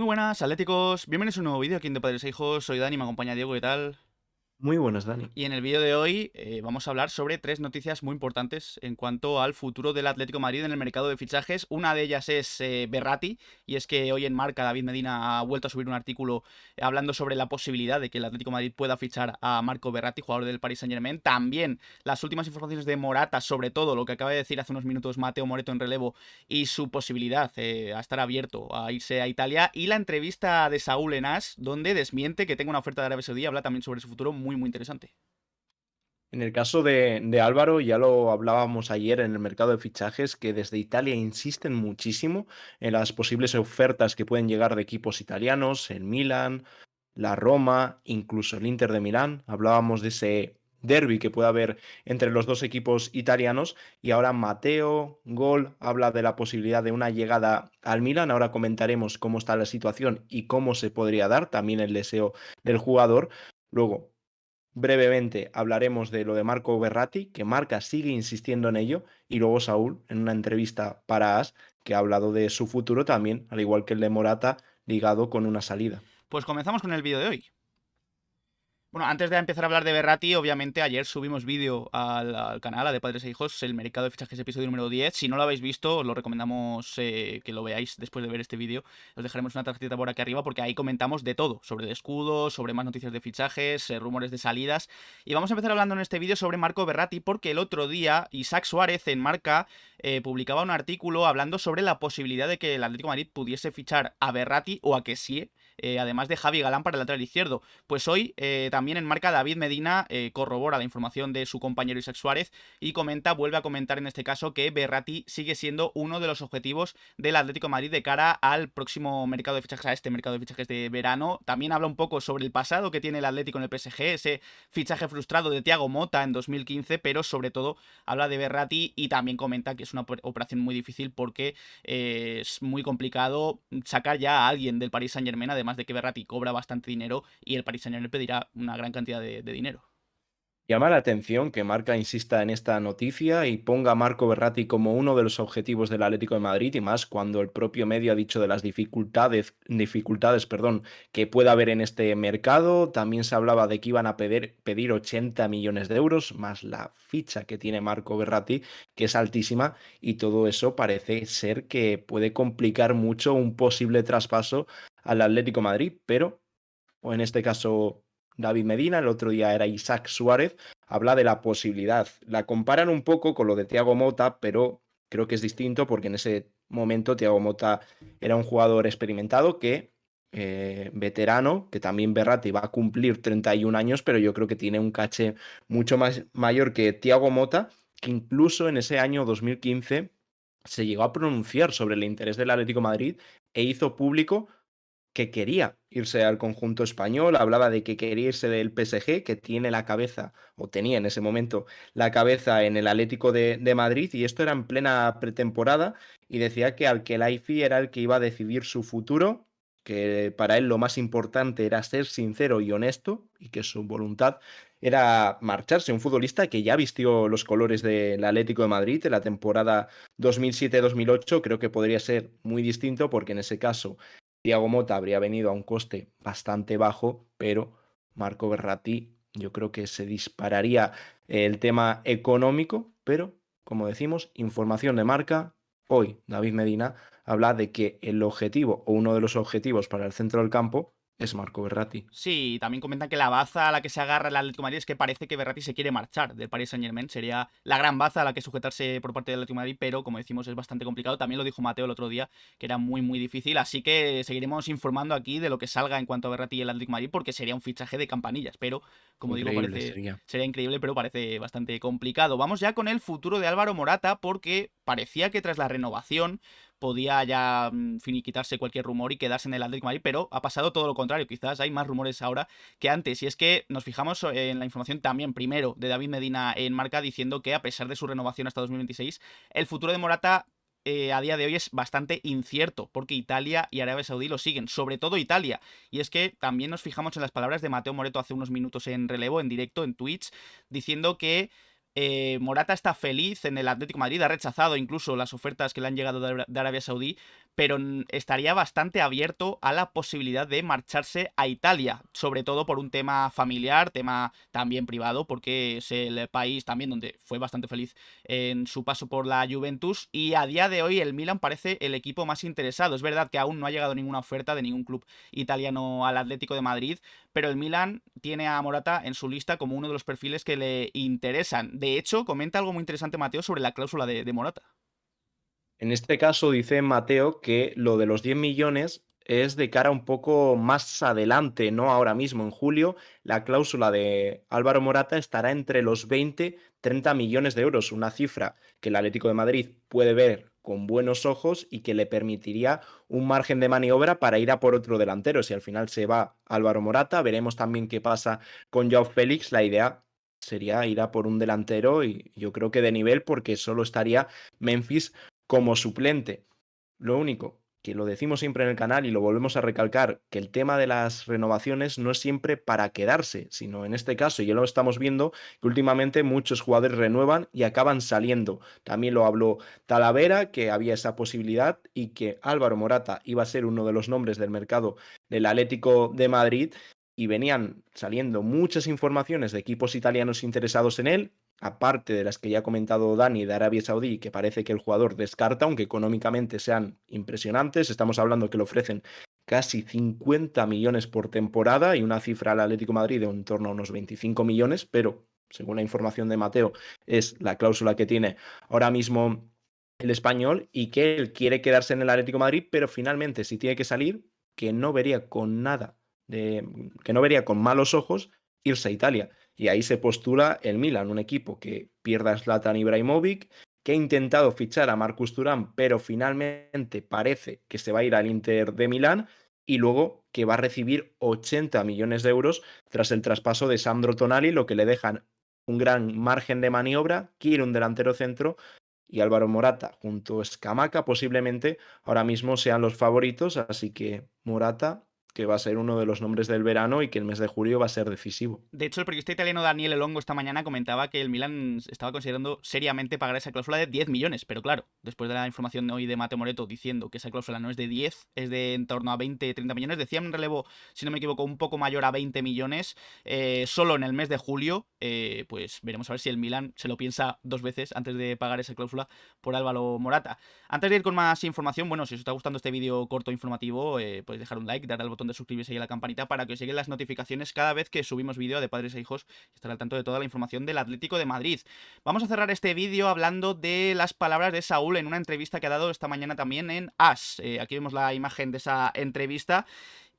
Muy buenas, atléticos. Bienvenidos a un nuevo vídeo aquí en De Padres e Hijos. Soy Dani, me acompaña Diego, ¿qué tal? Muy buenas, Dani. Y en el vídeo de hoy vamos a hablar sobre tres noticias muy importantes en cuanto al futuro del Atlético de Madrid en el mercado de fichajes. Una de ellas es Berratti, y es que hoy en Marca David Medina ha vuelto a subir un artículo hablando sobre la posibilidad de que el Atlético de Madrid pueda fichar a Marco Berratti, jugador del Paris Saint-Germain. También las últimas informaciones de Morata, sobre todo lo que acaba de decir hace unos minutos Mateo Moreto en relevo y su posibilidad a estar abierto a irse a Italia. Y la entrevista de Saúl Enas, donde desmiente que tenga una oferta de Arabia Saudí, habla también sobre su futuro muy, muy interesante. En el caso de Álvaro, ya lo hablábamos ayer en el mercado de fichajes, que desde Italia insisten muchísimo en las posibles ofertas que pueden llegar de equipos italianos, el Milan, la Roma, incluso el Inter de Milán. Hablábamos de ese derby que puede haber entre los dos equipos italianos y ahora Mateo Gol habla de la posibilidad de una llegada al Milan. Ahora comentaremos cómo está la situación y cómo se podría dar, también el deseo del jugador. Luego, brevemente hablaremos de lo de Marco Verratti, que Marca sigue insistiendo en ello, y luego Saúl, en una entrevista para AS, que ha hablado de su futuro también, al igual que el de Morata, ligado con una salida. Pues comenzamos con el vídeo de hoy. Bueno, antes de empezar a hablar de Berratti, obviamente ayer subimos vídeo al canal, a De Padres e Hijos, el mercado de fichajes episodio número 10. Si no lo habéis visto, os lo recomendamos que lo veáis después de ver este vídeo. Os dejaremos una tarjetita por aquí arriba porque ahí comentamos de todo, sobre escudos, sobre más noticias de fichajes, rumores de salidas. Y vamos a empezar hablando en este vídeo sobre Marco Berratti porque el otro día Isaac Suárez en Marca publicaba un artículo hablando sobre la posibilidad de que el Atlético de Madrid pudiese fichar a Berratti o a Kessie, además de Javi Galán para el lateral izquierdo. Pues hoy también en Marca David Medina corrobora la información de su compañero Isaac Suárez y vuelve a comentar en este caso que Berratti sigue siendo uno de los objetivos del Atlético de Madrid de cara al próximo mercado de fichajes, a este mercado de fichajes de verano. También habla un poco sobre el pasado que tiene el Atlético en el PSG, ese fichaje frustrado de Thiago Motta en 2015, pero sobre todo habla de Berratti y también comenta que es una operación muy difícil porque es muy complicado sacar ya a alguien del Paris Saint-Germain, además de que Berratti cobra bastante dinero y el Paris Saint-Germain pedirá una gran cantidad de dinero. Llama la atención que Marca insista en esta noticia y ponga a Marco Verratti como uno de los objetivos del Atlético de Madrid, y más cuando el propio medio ha dicho de las dificultades, perdón, que pueda haber en este mercado. También se hablaba de que iban a pedir 80 millones de euros, más la ficha que tiene Marco Verratti, que es altísima, y todo eso parece ser que puede complicar mucho un posible traspaso al Atlético de Madrid, pero, o en este caso David Medina, el otro día era Isaac Suárez, habla de la posibilidad. La comparan un poco con lo de Thiago Motta, pero creo que es distinto porque en ese momento Thiago Motta era un jugador experimentado veterano, que también Berratti va a cumplir 31 años, pero yo creo que tiene un caché mucho más mayor que Thiago Motta, que incluso en ese año 2015 se llegó a pronunciar sobre el interés del Atlético de Madrid e hizo público que quería irse al conjunto español, hablaba de que quería irse del PSG, que tiene la cabeza, o tenía en ese momento la cabeza en el Atlético de Madrid, y esto era en plena pretemporada, y decía que Al-Khelaifi era el que iba a decidir su futuro, que para él lo más importante era ser sincero y honesto, y que su voluntad era marcharse, un futbolista que ya vistió los colores del Atlético de Madrid en la temporada 2007-2008, creo que podría ser muy distinto porque en ese caso Thiago Motta habría venido a un coste bastante bajo, pero Marco Verratti yo creo que se dispararía el tema económico, pero como decimos, información de Marca. Hoy David Medina habla de que el objetivo o uno de los objetivos para el centro del campo es Marco Verratti. Sí, también comentan que la baza a la que se agarra el Atlético de Madrid es que parece que Berratti se quiere marchar del Paris Saint-Germain. Sería la gran baza a la que sujetarse por parte del Atlético de Madrid, pero como decimos es bastante complicado. También lo dijo Mateo el otro día, que era muy muy difícil. Así que seguiremos informando aquí de lo que salga en cuanto a Berratti y el Atlético de Madrid, porque sería un fichaje de campanillas. Pero, como digo, Increíble sería. sería increíble, pero parece bastante complicado. Vamos ya con el futuro de Álvaro Morata, porque parecía que tras la renovación podía ya finiquitarse cualquier rumor y quedarse en el Atlético de Madrid, pero ha pasado todo lo contrario. Quizás hay más rumores ahora que antes. Y es que nos fijamos en la información también, primero, de David Medina en Marca, diciendo que a pesar de su renovación hasta 2026, el futuro de Morata a día de hoy es bastante incierto, porque Italia y Arabia Saudí lo siguen, sobre todo Italia. Y es que también nos fijamos en las palabras de Mateo Moreto hace unos minutos en relevo, en directo, en Twitch, diciendo que Morata está feliz en el Atlético de Madrid, ha rechazado incluso las ofertas que le han llegado de Arabia Saudí, pero estaría bastante abierto a la posibilidad de marcharse a Italia, sobre todo por un tema familiar, tema también privado, porque es el país también donde fue bastante feliz en su paso por la Juventus, y a día de hoy el Milan parece el equipo más interesado. Es verdad que aún no ha llegado ninguna oferta de ningún club italiano al Atlético de Madrid, pero el Milan tiene a Morata en su lista como uno de los perfiles que le interesan. De hecho, comenta algo muy interesante Mateo sobre la cláusula de Morata. En este caso dice Mateo que lo de los 10 millones es de cara un poco más adelante, no ahora mismo. En julio, la cláusula de Álvaro Morata estará entre los 20-30 millones de euros, una cifra que el Atlético de Madrid puede ver con buenos ojos y que le permitiría un margen de maniobra para ir a por otro delantero. Si al final se va Álvaro Morata, veremos también qué pasa con Joao Félix. La idea sería ir a por un delantero y yo creo que de nivel, porque solo estaría Memphis como suplente. Lo único que lo decimos siempre en el canal y lo volvemos a recalcar, que el tema de las renovaciones no es siempre para quedarse, sino en este caso, y ya lo estamos viendo, que últimamente muchos jugadores renuevan y acaban saliendo. También lo habló Talavera, que había esa posibilidad y que Álvaro Morata iba a ser uno de los nombres del mercado del Atlético de Madrid, y venían saliendo muchas informaciones de equipos italianos interesados en él, aparte de las que ya ha comentado Dani de Arabia Saudí, que parece que el jugador descarta, aunque económicamente sean impresionantes. Estamos hablando que le ofrecen casi 50 millones por temporada y una cifra al Atlético de Madrid de en torno a unos 25 millones, pero según la información de Mateo, es la cláusula que tiene ahora mismo el español, y que él quiere quedarse en el Atlético de Madrid, pero finalmente si tiene que salir, que no vería con nada, que no vería con malos ojos irse a Italia. Y ahí se postula el Milan, un equipo que pierda a Zlatan Ibrahimovic, que ha intentado fichar a Marcus Thuram, pero finalmente parece que se va a ir al Inter de Milán, y luego que va a recibir 80 millones de euros tras el traspaso de Sandro Tonali, lo que le dejan un gran margen de maniobra. Quiere un delantero centro y Álvaro Morata junto a Scamaca posiblemente ahora mismo sean los favoritos, así que Morata, que va a ser uno de los nombres del verano y que el mes de julio va a ser decisivo. De hecho, el periodista italiano Daniele Longo esta mañana comentaba que el Milan estaba considerando seriamente pagar esa cláusula de 10 millones, pero claro, después de la información de hoy de Mateo Moretto diciendo que esa cláusula no es de 10, es de en torno a 20-30 millones, decían en relevo, si no me equivoco, un poco mayor a 20 millones, solo en el mes de julio, pues veremos a ver si el Milan se lo piensa dos veces antes de pagar esa cláusula por Álvaro Morata. Antes de ir con más información, bueno, si os está gustando este vídeo corto informativo, podéis dejar un like, darle al botón de suscribirse y a la campanita para que os lleguen las notificaciones cada vez que subimos vídeo de Padres e Hijos y estar al tanto de toda la información del Atlético de Madrid. Vamos a cerrar este vídeo hablando de las palabras de Saúl en una entrevista que ha dado esta mañana también en AS. Aquí vemos la imagen de esa entrevista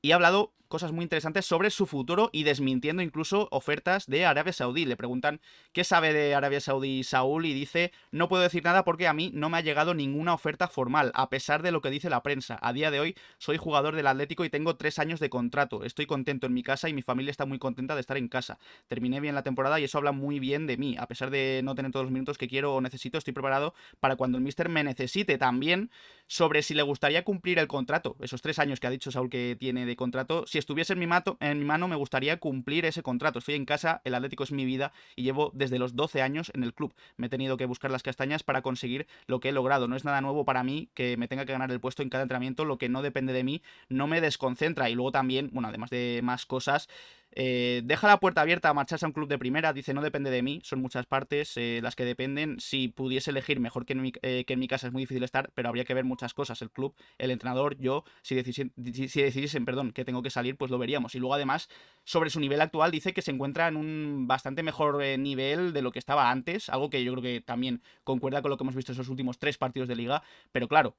y ha hablado cosas muy interesantes sobre su futuro y desmintiendo incluso ofertas de Arabia Saudí. Le preguntan qué sabe de Arabia Saudí Saúl y dice: no puedo decir nada porque a mí no me ha llegado ninguna oferta formal, a pesar de lo que dice la prensa. A día de hoy soy jugador del Atlético y tengo 3 años de contrato. Estoy contento en mi casa y mi familia está muy contenta de estar en casa. Terminé bien la temporada y eso habla muy bien de mí. A pesar de no tener todos los minutos que quiero o necesito, estoy preparado para cuando el míster me necesite. También sobre si le gustaría cumplir el contrato, esos 3 años que ha dicho Saúl que tiene de contrato. Si estuviese en mi mano me gustaría cumplir ese contrato. Estoy en casa, el Atlético es mi vida y llevo desde los 12 años en el club. Me he tenido que buscar las castañas para conseguir lo que he logrado. No es nada nuevo para mí que me tenga que ganar el puesto en cada entrenamiento. Lo que no depende de mí no me desconcentra. Y luego también, bueno, además de más cosas, deja la puerta abierta a marcharse a un club de primera. Dice: no depende de mí, son muchas partes las que dependen. Si pudiese elegir mejor que en mi casa es muy difícil estar, pero habría que ver muchas cosas: el club, el entrenador, yo. Si decidiesen, perdón, que tengo que salir, pues lo veríamos. Y luego además, sobre su nivel actual, dice que se encuentra en un bastante mejor nivel de lo que estaba antes, algo que yo creo que también concuerda con lo que hemos visto en esos últimos 3 partidos de liga. Pero claro,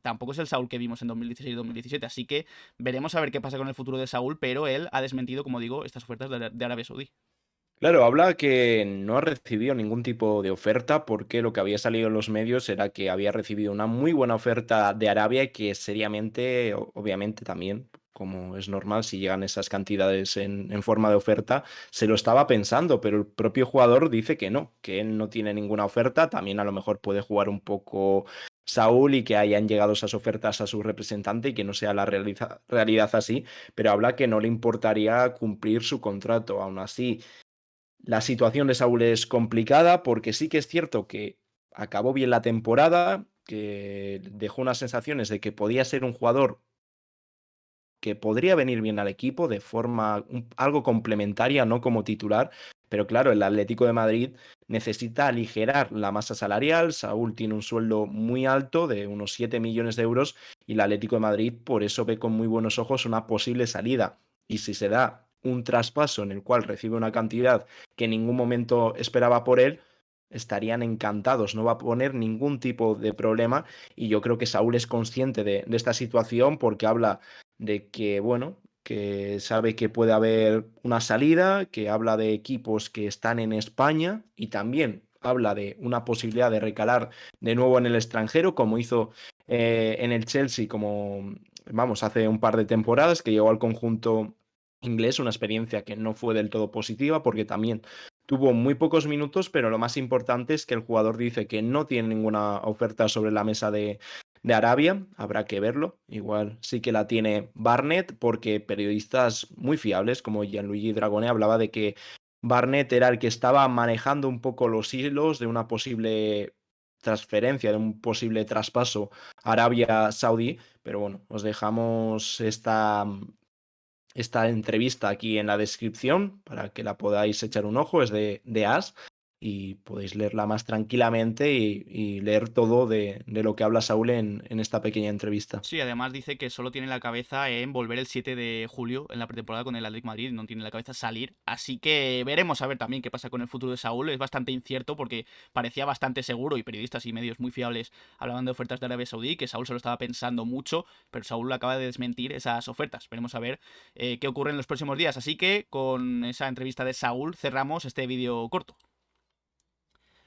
tampoco es el Saúl que vimos en 2016 y 2017, así que veremos a ver qué pasa con el futuro de Saúl, pero él ha desmentido, como digo, estas ofertas de Arabia Saudí. Claro, habla que no ha recibido ningún tipo de oferta, porque lo que había salido en los medios era que había recibido una muy buena oferta de Arabia y que seriamente, obviamente también, como es normal si llegan esas cantidades en forma de oferta, se lo estaba pensando, pero el propio jugador dice que no, que él no tiene ninguna oferta. También a lo mejor puede jugar un poco Saúl y que hayan llegado esas ofertas a su representante y que no sea la realidad así, pero habla que no le importaría cumplir su contrato. Aún así, la situación de Saúl es complicada, porque sí que es cierto que acabó bien la temporada, que dejó unas sensaciones de que podía ser un jugador que podría venir bien al equipo de forma algo complementaria, no como titular, pero claro, el Atlético de Madrid necesita aligerar la masa salarial. Saúl tiene un sueldo muy alto de unos 7 millones de euros y el Atlético de Madrid por eso ve con muy buenos ojos una posible salida. Y si se da un traspaso en el cual recibe una cantidad que en ningún momento esperaba por él, estarían encantados, no va a poner ningún tipo de problema y yo creo que Saúl es consciente de esta situación porque habla de que, bueno, que sabe que puede haber una salida, que habla de equipos que están en España y también habla de una posibilidad de recalar de nuevo en el extranjero, como hizo en el Chelsea, como vamos, hace un par de temporadas, que llegó al conjunto inglés, una experiencia que no fue del todo positiva, porque también tuvo muy pocos minutos, pero lo más importante es que el jugador dice que no tiene ninguna oferta sobre la mesa de Arabia, habrá que verlo. Igual sí que la tiene Barnett, porque periodistas muy fiables como Gianluigi Dragone hablaba de que Barnett era el que estaba manejando un poco los hilos de una posible transferencia, de un posible traspaso a Arabia Saudí. Pero bueno, os dejamos esta entrevista aquí en la descripción para que la podáis echar un ojo, es de As y podéis leerla más tranquilamente y leer todo de lo que habla Saúl en esta pequeña entrevista. Sí, además dice que solo tiene la cabeza en volver el 7 de julio en la pretemporada con el Atlético de Madrid, no tiene la cabeza salir, así que veremos a ver también qué pasa con el futuro de Saúl. Es bastante incierto porque parecía bastante seguro y periodistas y medios muy fiables hablaban de ofertas de Arabia Saudí, que Saúl se lo estaba pensando mucho, pero Saúl acaba de desmentir esas ofertas. Veremos a ver qué ocurre en los próximos días, así que con esa entrevista de Saúl cerramos este vídeo corto,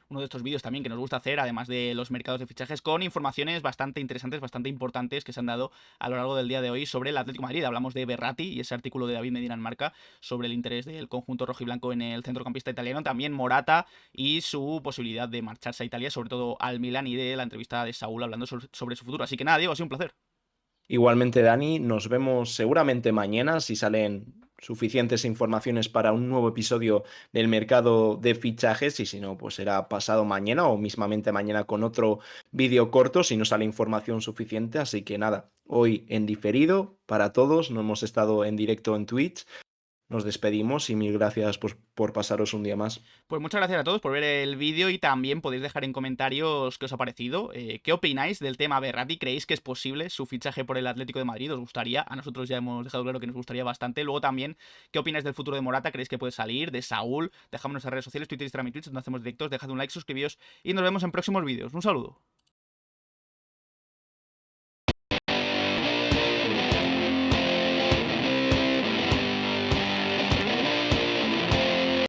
uno de estos vídeos también que nos gusta hacer, además de los mercados de fichajes, con informaciones bastante interesantes, bastante importantes que se han dado a lo largo del día de hoy sobre el Atlético de Madrid. Hablamos de Berratti y ese artículo de David Medina en Marca sobre el interés del conjunto rojiblanco en el centrocampista italiano, también Morata y su posibilidad de marcharse a Italia, sobre todo al Milan, y de la entrevista de Saúl hablando sobre su futuro. Así que nada, Diego, ha sido un placer. Igualmente, Dani, nos vemos seguramente mañana si salen suficientes informaciones para un nuevo episodio del mercado de fichajes y si no, pues será pasado mañana o mismamente mañana con otro vídeo corto si no sale información suficiente. Así que nada, hoy en diferido para todos, no hemos estado en directo en Twitch, nos despedimos y mil gracias pues, por pasaros un día más. Pues muchas gracias a todos por ver el vídeo y también podéis dejar en comentarios qué os ha parecido, qué opináis del tema Berratti. ¿Creéis que es posible su fichaje por el Atlético de Madrid? ¿Os gustaría? A nosotros ya hemos dejado claro que nos gustaría bastante. Luego también, ¿qué opináis del futuro de Morata? ¿Creéis que puede salir? ¿De Saúl? Dejadme en nuestras redes sociales, Twitter, Instagram y Twitch, donde hacemos directos. Dejad un like, suscribíos y nos vemos en próximos vídeos. Un saludo.